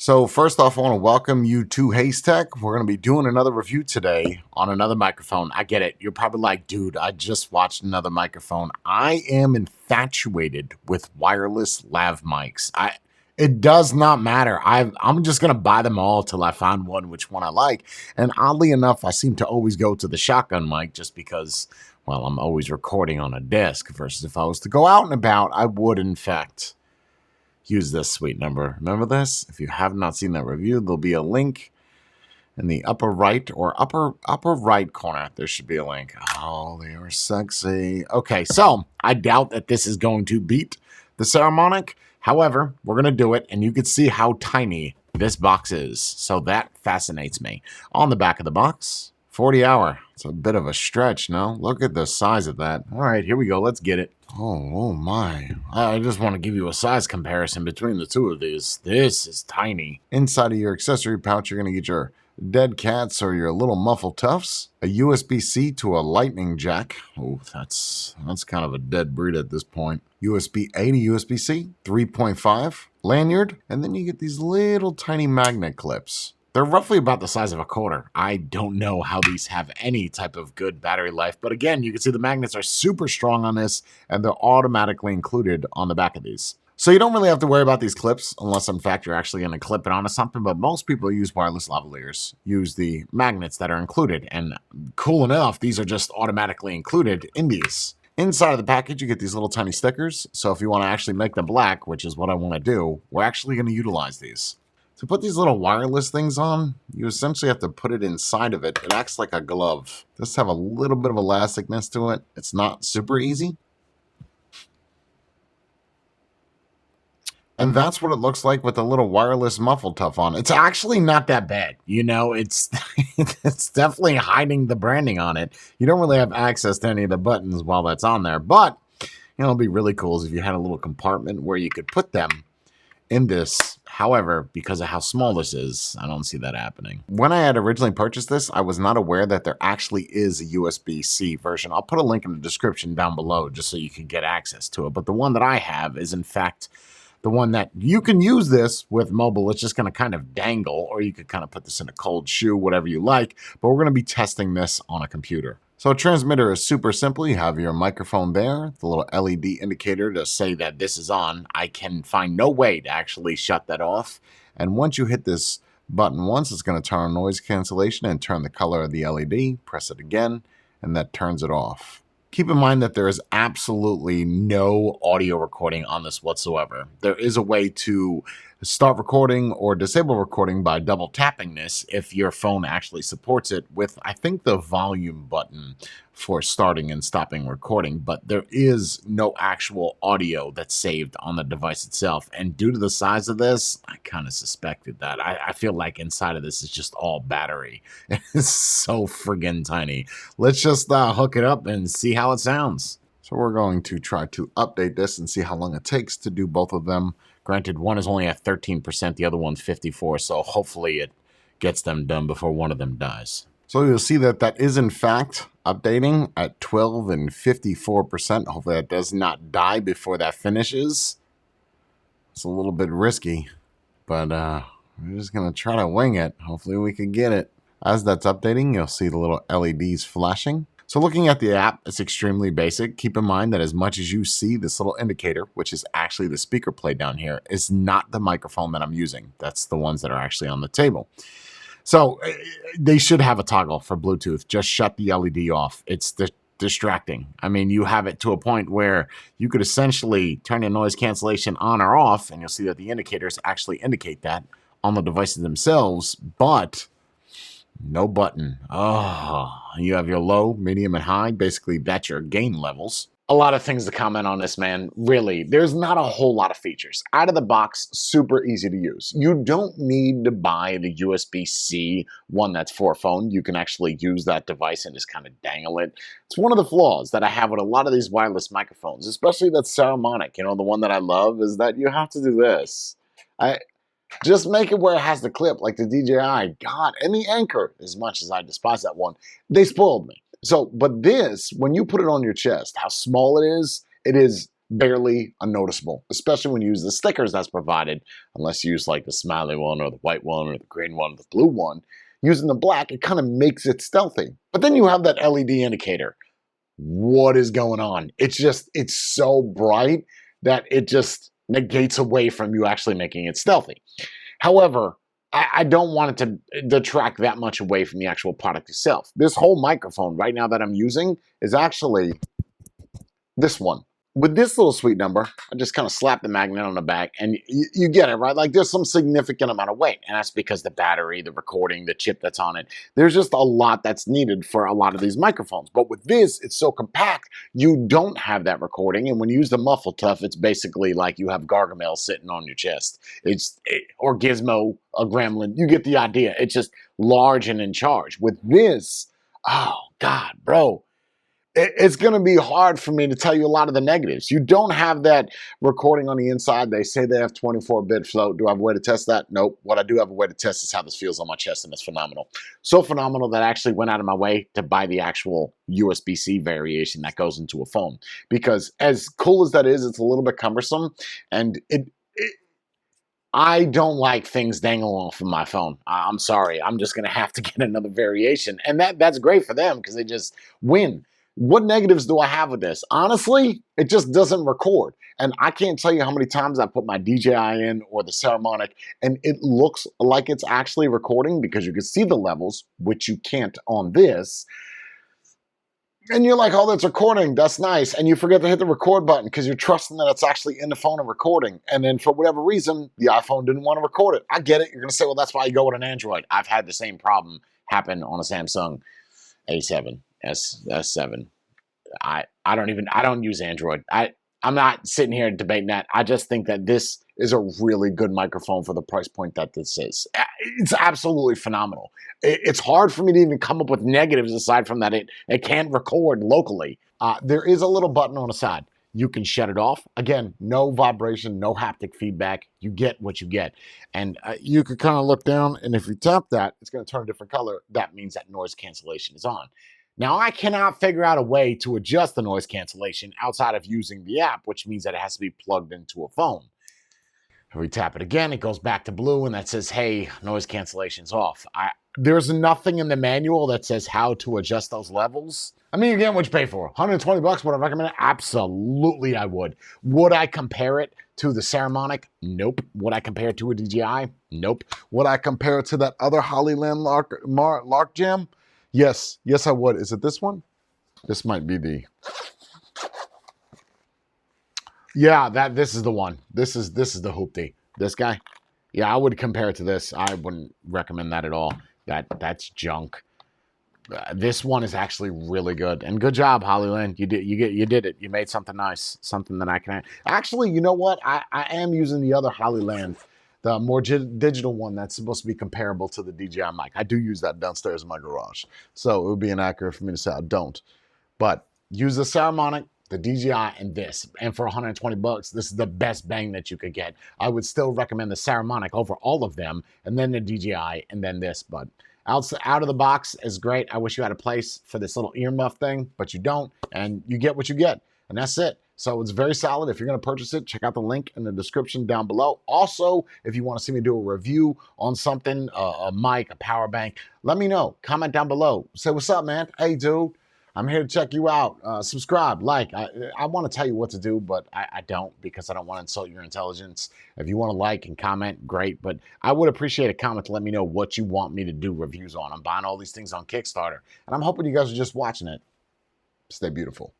So first off, I want to welcome you to Haystack. We're going to be doing another review today on another microphone. I get it. You're probably like, dude, I just watched another microphone. I am infatuated with wireless lav mics. It does not matter. I'm just going to buy them all till I find which one I like. And oddly enough, I seem to always go to the shotgun mic just because, well, I'm always recording on a desk versus if I was to go out and about, I would, in fact, use this sweet number. Remember this? If you have not seen that review, there'll be a link in the upper right or upper right corner. There should be a link. Oh, they are sexy. Okay, so I doubt that this is going to beat the Saramonic. However, we're going to do it, and you can see how tiny this box is. So that fascinates me. On the back of the box, 40 hour. It's a bit of a stretch, no? Look at the size of that. All right, here we go. Let's get it. Oh my. I just want to give you a size comparison between the two of these. This is tiny. Inside of your accessory pouch, you're going to get your dead cats or your little muffle tufts, a USB-C to a lightning jack. Oh, that's kind of a dead breed at this point. USB-A to USB-C, 3.5, lanyard, and then you get these little tiny magnet clips. They're roughly about the size of a quarter. I don't know how these have any type of good battery life, but again, you can see the magnets are super strong on this, and they're automatically included on the back of these. So you don't really have to worry about these clips, unless in fact you're actually going to clip it onto something, but most people who use wireless lavaliers use the magnets that are included, and cool enough, these are just automatically included in these. Inside of the package, you get these little tiny stickers, so if you want to actually make them black, which is what I want to do, we're actually going to utilize these. To put these little wireless things on, you essentially have to put it inside of it. It acts like a glove. It does have a little bit of elasticness to it. It's not super easy. And that's what it looks like with a little wireless muffle tuff on. It's actually not that bad. You know, it's it's definitely hiding the branding on it. You don't really have access to any of the buttons while that's on there. But, you know, it'd be really cool if you had a little compartment where you could put them in this. However, because of how small this is, I don't see that happening. When I had originally purchased this, I was not aware that there actually is a USB-C version. I'll put a link in the description down below just so you can get access to it. But the one that I have is, in fact, the one that you can use this with mobile. It's just going to kind of dangle, or you could kind of put this in a cold shoe, whatever you like. But we're going to be testing this on a computer. So a transmitter is super simple. You have your microphone there, the little LED indicator to say that this is on. I can find no way to actually shut that off. And once you hit this button once, it's going to turn on noise cancellation and turn the color of the LED. Press it again, and that turns it off. Keep in mind that there is absolutely no audio recording on this whatsoever. There is a way to start recording or disable recording by double tapping this if your phone actually supports it with, I think, the volume button for starting and stopping recording, but there is no actual audio that's saved on the device itself. And due to the size of this, I kind of suspected that. I feel like inside of this is just all battery. It's so friggin' tiny. Let's just hook it up and see how it sounds. So we're going to try to update this and see how long it takes to do both of them. Granted, one is only at 13%, the other one's 54%, so hopefully it gets them done before one of them dies. So you'll see that that is in fact updating at 12 and 54%. Hopefully that does not die before that finishes. It's a little bit risky, but we're just going to try to wing it. Hopefully we can get it. As that's updating, you'll see the little LEDs flashing. So looking at the app, it's extremely basic. Keep in mind that as much as you see this little indicator, which is actually the speaker plate down here, is not the microphone that I'm using. That's the ones that are actually on the table. So they should have a toggle for Bluetooth. Just shut the LED off. It's distracting. I mean, you have it to a point where you could essentially turn the noise cancellation on or off, and you'll see that the indicators actually indicate that on the devices themselves, but no button. Oh, you have your low, medium, and high. Basically, that's your gain levels. A lot of things to comment on this, man. Really, there's not a whole lot of features. Out of the box, super easy to use. You don't need to buy the USB-C one that's for a phone. You can actually use that device and just kind of dangle it. It's one of the flaws that I have with a lot of these wireless microphones, especially that Saramonic. You know, the one that I love is that you have to do this. Just make it where it has the clip like the DJI. God, and the Anchor, as much as I despise that one, they spoiled me. So, but this, when you put it on your chest, how small it is barely unnoticeable, especially when you use the stickers that's provided, unless you use like the smiley one or the white one or the green one or the blue one. Using the black, it kind of makes it stealthy. But then you have that LED indicator. What is going on? It's so bright that it just negates away from you actually making it stealthy. However, I don't want it to detract that much away from the actual product itself. This whole microphone right now that I'm using is actually this one. With this little sweet number, I just kind of slap the magnet on the back and you get it, right? Like there's some significant amount of weight, and that's because the battery, the recording, the chip that's on it, there's just a lot that's needed for a lot of these microphones. But with this, it's so compact, you don't have that recording. And when you use the muffle tough, it's basically like you have Gargamel sitting on your chest. Or Gizmo, a gremlin. You get the idea. It's just large and in charge. With this, oh God, bro. It's going to be hard for me to tell you a lot of the negatives. You don't have that recording on the inside. They say they have 24-bit float. Do I have a way to test that? Nope. What I do have a way to test is how this feels on my chest, and it's phenomenal. So phenomenal that I actually went out of my way to buy the actual USB-C variation that goes into a phone. Because as cool as that is, it's a little bit cumbersome, and I don't like things dangling off of my phone. I'm sorry. I'm just going to have to get another variation. And that's great for them because they just win. What negatives do I have with this? Honestly, it just doesn't record. And I can't tell you how many times I put my DJI in or the Saramonic and it looks like it's actually recording because you can see the levels, which you can't on this. And you're like, oh, that's recording. That's nice. And you forget to hit the record button because you're trusting that it's actually in the phone and recording. And then for whatever reason, the iPhone didn't want to record it. I get it. You're going to say, well, that's why you go with an Android. I've had the same problem happen on a Samsung A7. S7. I don't use Android. I'm not sitting here debating that. I just think that this is a really good microphone for the price point that this is. It's absolutely phenomenal. It's hard for me to even come up with negatives aside from that it can't record locally. There is a little button on the side. You can shut it off. Again, no vibration, no haptic feedback. You get what you get. And you can kind of look down, and if you tap that, it's going to turn a different color. That means that noise cancellation is on. Now, I cannot figure out a way to adjust the noise cancellation outside of using the app, which means that it has to be plugged into a phone. If we tap it again, it goes back to blue, and that says, hey, noise cancellation's off. There's nothing in the manual that says how to adjust those levels. I mean, you're getting what you pay for. 120 bucks, would I recommend it? Absolutely, I would. Would I compare it to the Saramonic? Nope. Would I compare it to a DJI? Nope. Would I compare it to that other Hollyland Lark Gem? Yes, I would. Is it this one? This might be the. Yeah, this is the one. This is the hoopty. This guy. Yeah, I would compare it to this. I wouldn't recommend that at all. That's junk. This one is actually really good. And good job, Hollyland. You did it. You made something nice. Something that I can actually. You know what? I am using the other Hollyland. The more digital one that's supposed to be comparable to the DJI mic. I do use that downstairs in my garage. So it would be inaccurate for me to say I don't. But use the Saramonic, the DJI, and this. And for 120 bucks, this is the best bang that you could get. I would still recommend the Saramonic over all of them, and then the DJI, and then this. But out of the box is great. I wish you had a place for this little earmuff thing, but you don't. And you get what you get. And that's it. So it's very solid. If you're going to purchase it, check out the link in the description down below. Also, if you want to see me do a review on something, a mic, a power bank, let me know. Comment down below. Say, what's up, man? Hey, dude, I'm here to check you out. Subscribe, like. I want to tell you what to do, but I don't because I don't want to insult your intelligence. If you want to like and comment, great. But I would appreciate a comment to let me know what you want me to do reviews on. I'm buying all these things on Kickstarter, and I'm hoping you guys are just watching it. Stay beautiful.